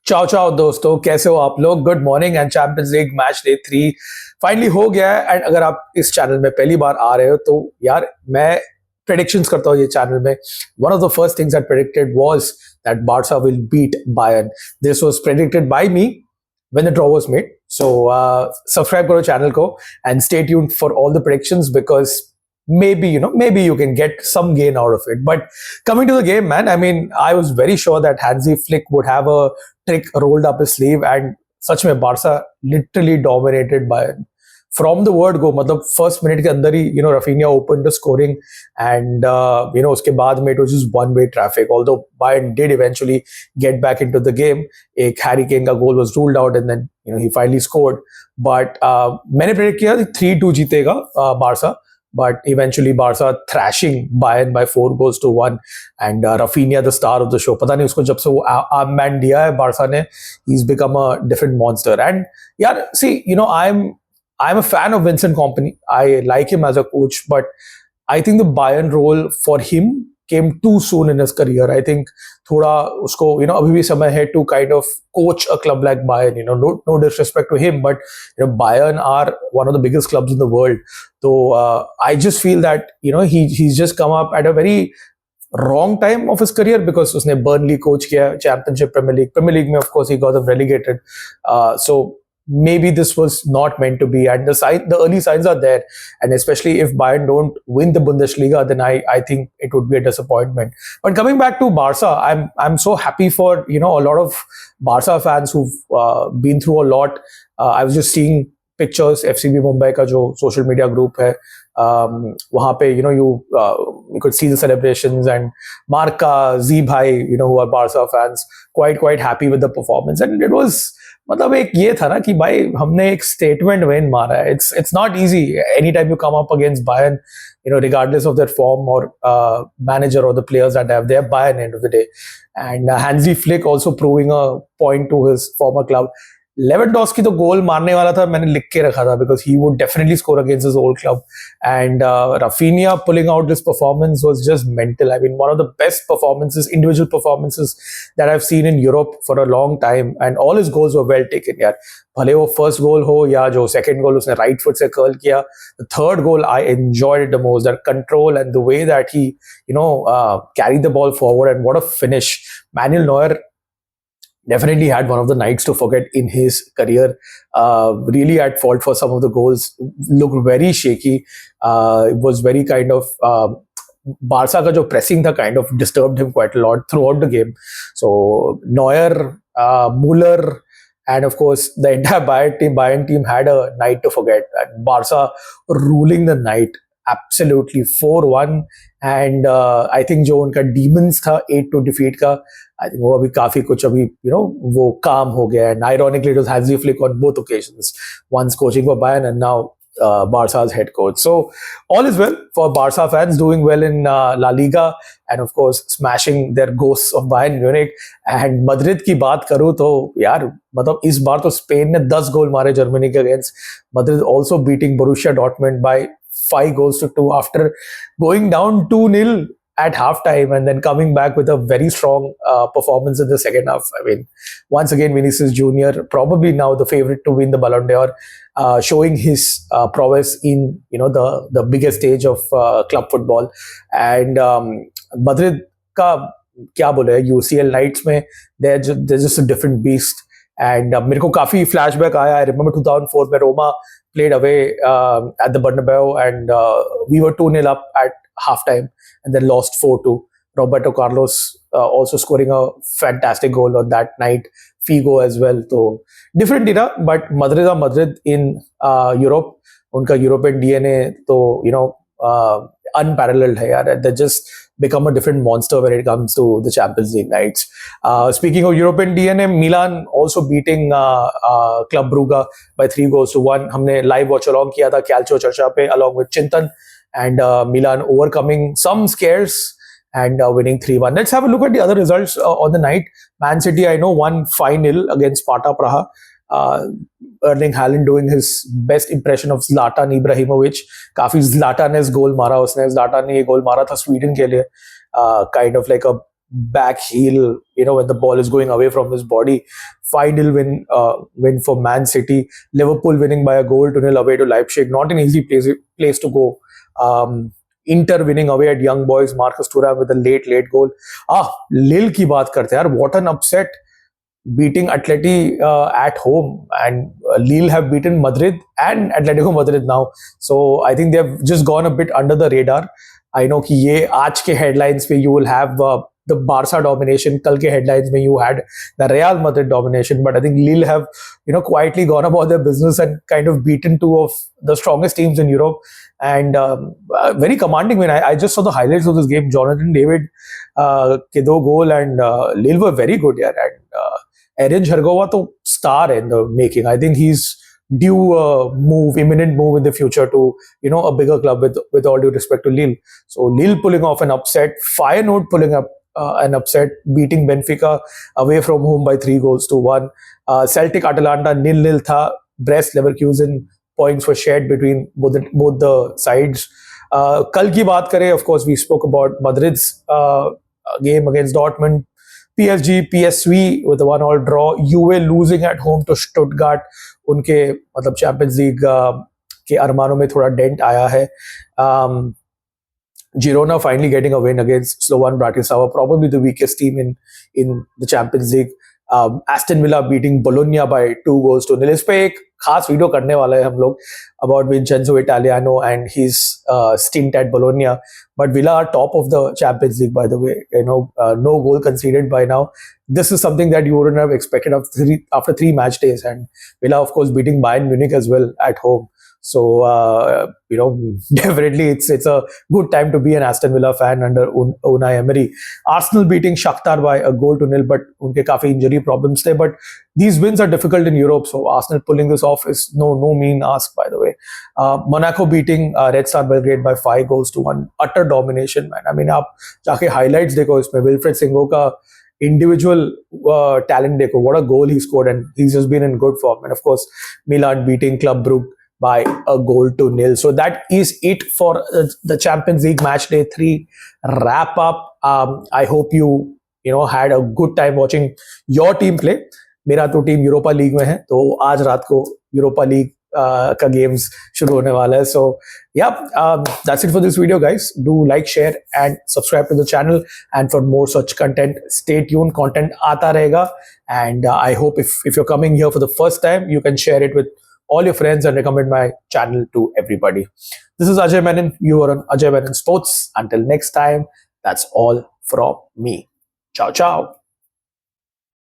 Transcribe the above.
चाओ चाओ दोस्तों, कैसे हो आप लोग? Good morning and champions league match day 3 finally हो गया है। एंड अगर आप इस चैनल में पहली बार आ रहे हो तो यार मैं प्रेडिक्शंस करता हूँ ये चैनल में। One of the first things I predicted was that Barca will beat Bayern. This was predicted by me when the draw was made. So subscribe to our channel ko and stay tuned for all the predictions because maybe you can get some gain out of it. But coming to the game, man, I mean, I was very sure that Hansi Flick would have a trick rolled up his sleeve, and such में Barca literally dominated by from the word go. मतलब first minute के अंदर ही Rafinha opened the scoring, and उसके बाद में it was just one way traffic. Although Bayern did eventually get back into the game, एक Harry Kane का goal was ruled out, and then he finally scored. But मैंने predict किया 3-2 जीतेगा Barca. But eventually Barca thrashing Bayern by 4-1, and Rafinha, the star of the show. पता नहीं उसको जब से वो armband दिया है Barca ने, he's become a different monster. And yeah, see, I'm a fan of Vincent Kompany. I like him as a coach, but I think the Bayern role for him came too soon in his career. I think थोड़ा उसको अभी भी समय है to kind of coach a club like Bayern. No disrespect to him, but Bayern are one of the biggest clubs in the world. So I just feel that he's just come up at a very wrong time of his career because उसने Burnley coach किया, Championship, Premier League में of course he got them relegated. So maybe this was not meant to be, and the early signs are there, and especially if Bayern don't win the Bundesliga, then I think it would be a disappointment. But coming back to Barca, I'm so happy for a lot of Barca fans who've been through a lot. I was just seeing pictures FCB Mumbai का जो social media group है, वहाँ पे you could see the celebrations, and Marca, Z Bhai, who are Barca fans, quite happy with the performance, and it was मतलब एक ये था ना कि भाई हमने एक स्टेटमेंट विन मारा है. It's not easy anytime you come up against Bayern, regardless of their form or manager or the players that they have Bayern end of the day. And Hansi Flick also proving a point to his former club. Lewandowski तो गोल मारने वाला था, मैंने लिख के रखा था because he would definitely score against his old club. And Rafinha pulling out this performance was just mental. I mean, one of the best performances, individual performances that I've seen in Europe for a long time. And all his goals were well taken, यार. भले वो first goal हो या जो second goal उसने right foot से curl किया. The third goal I enjoyed it the most. That control and the way that he carried the ball forward, and what a finish. Manuel Neuer definitely had one of the nights to forget in his career. Really at fault for some of the goals. Looked very shaky. It was very kind of Barca का जो pressing था kind of disturbed him quite a lot throughout the game. So Neuer, Müller, and of course the entire Bayern team had a night to forget. And Barca ruling the night absolutely 4-1. And I think जो उनका demons था 8-2 defeat का, I think वो अभी काफी कुछ अभी वो काम हो गया. And ironically it was Hansi Flick on both occasions, once coaching for Bayern and now Barca's head coach. So all is well for Barca fans, doing well in La Liga, and of course smashing their ghosts of Bayern Munich. And Madrid की बात करूँ तो यार मतलब इस बार तो Spain ने 10 गोल मारे जर्मनी के against. Madrid also beating Borussia Dortmund by 5-2 after going down 2-0 at halftime and then coming back with a very strong performance in the second half. I mean, once again, Vinicius Jr., probably now the favorite to win the Ballon d'Or, showing his prowess in the biggest stage of club football. And Madrid का क्या बोले, UCL nights में they're just a different beast. And मेरे को काफी flashback आया. I remember 2004 में Roma played away at the Bernabeu, and we were 2-0 up at halftime and then lost 4-2. Roberto Carlos also scoring a fantastic goal on that night. Figo as well. So different era, but Madrid are Madrid in Europe. उनका European DNA तो unparalleled है यार. They just become a different monster when it comes to the Champions League nights. Speaking of European DNA, Milan also beating Club Brugge by 3-1. हमने live watch along किया था Calcio चर्चा पे along with Chintan, and Milan overcoming some scares and winning 3-1. Let's have a look at the other results on the night. Man City, I know, won 5-0 against Sparta Praha. Erling Haaland doing his best impression of Zlatan Ibrahimovic. काफी Zlatan-esque goal मारा उसने. Zlatan ने ये goal मारा था Sweden के लिए. Kind of like a back heel, when the ball is going away from his body. 5-0 win for Man City. Liverpool winning by a goal to nil away to Leipzig. Not an easy place to go. Inter winning away at Young Boys. Marcus Thuram with a late goal. Lille की बात करते हैं यार. What an upset, beating Atleti at home, and Lille have beaten Madrid and Atletico Madrid now. So I think they've just gone a bit under the radar. I know कि ये आज के headlines पे you will have the Barca domination. कल के headlines में you had the Real Madrid domination. But I think Lille have quietly gone about their business and kind of beaten two of the strongest teams in Europe. And very commanding win. I just saw the highlights of this game. Jonathan David के 2 goal, and Lille were very good, yeah. And Erin Jhargova to star in the making. I think he's due a imminent move in the future to a bigger club, with all due respect to Lille. So Lille pulling off an upset. Feyenoord pulling up an upset, beating Benfica away from home by 3-1. Celtic Atalanta 0-0 tha. Brest Leverkusen, points were shared between both the sides. Kal ki baat kare, of course, we spoke about Madrid's game against Dortmund. PSG, PSV with a 1-1 draw. Juve losing at home to Stuttgart. उनके मतलब champions league के अरमानों में थोड़ा dent आया है. Girona finally getting a win against Slovan Bratislava, probably the weakest team in the Champions League. Aston Villa beating Bologna by 2-0. इस पे एक खास वीडियो करने वाला है हम लोग about Vincenzo Italiano and his stint at Bologna. But Villa are top of the Champions League, by the way. No goal conceded by now. This is something that you wouldn't have expected after 3 match days. And Villa, of course, beating Bayern Munich as well at home. So, definitely it's a good time to be an Aston Villa fan under Unai Emery. Arsenal beating Shakhtar by a 1-0, but unke kafi injury problems there. But these wins are difficult in Europe, so Arsenal pulling this off is no mean ask, by the way. Monaco beating Red Star Belgrade by 5-1. Utter domination, man. I mean, आप जाके highlights देखो इसमें. Wilfred Singo का individual talent देखो. What a goal he scored, and he's just been in good form. And of course, Milan beating Club Brugge by a 0-0. So that is it for the Champions League match day 3 wrap up. I hope you had a good time watching your team play. मेरा तो team Europa league में है, तो आज रात को Europa league का games शुरू होने वाला है. So yeah, that's it for this video, guys. Do like, share and subscribe to the channel, and for more such content, stay tuned. Content आता रहेगा, and I hope if you're coming here for the first time, you can share it with all your friends and recommend my channel to everybody. This is Ajay Menon. You are on Ajay Menon Sports. Until next time, that's all from me. Ciao, ciao.